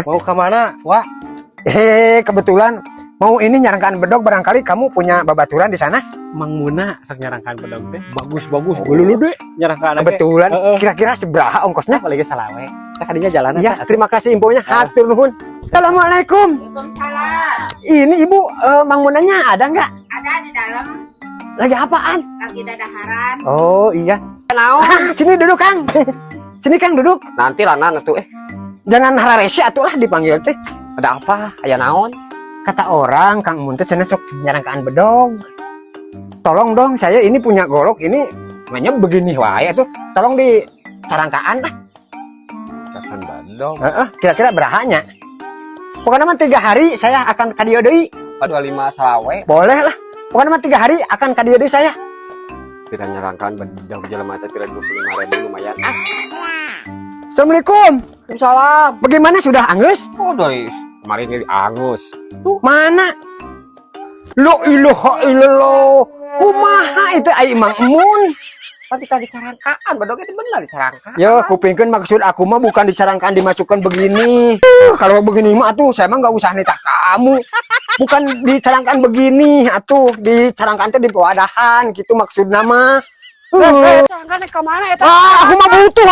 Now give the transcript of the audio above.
Mau ke mana, Wak? Kebetulan mau ini nyarangkan bedog, barangkali kamu punya babaturan di sana. Mang Muna sok nyarangkan bedog teh. Bagus dulu deh nyarangkan. Kebetulan kira-kira seberapa ongkosnya? Apalagi salawe. Teh kadinya jalan Ya, terima kasih infonya. Hatur nuhun. Assalamualaikum. Waalaikumsalam. Ini Ibu, Mang Munanya ada nggak? Ada di dalam, Lagi apaan? lagi dadaharan. Oh iya. Naon? Sini duduk Kang. Sini Kang duduk. Nanti lah atuh Jangan hararesi atuh lah dipanggil teh. ada apa? Aya naon? Kata orang Kang Mun teh cenah sok nyarangkaan bedog. Tolong dong, saya ini punya golok ini namanya begini wae tuh. Tolong dicarangkaan lah. Kapan badog? Kira-kira berahanya. Pokoknya mah 3 hari saya akan kadio deui. 25 salawe. Boleh lah. Pokoknya mah 3 hari akan kadio deui saya. Kita nyarangkan badog jelema teh kira 25.000 lumayan. Assalamualaikum. Salam. Bagaimana sudah angus? Oh, dari kemarin jadi angus. Mana? Lo ilaha illallah. Kumaha itu ai Mang Mun? Ketika dicarangkaan badog itu benar dicarangkaan. Ya, kupingkeun maksud aku mah bukan dicarangkan dimasukkan begini. Kalau begini mah atuh saya mah enggak usah nitah kamu. Bukan dicarangkan begini atuh, dicarangkan teh di pewadahan gitu maksudna mah. Carangkaan ke mana eta? Aku mah butuh.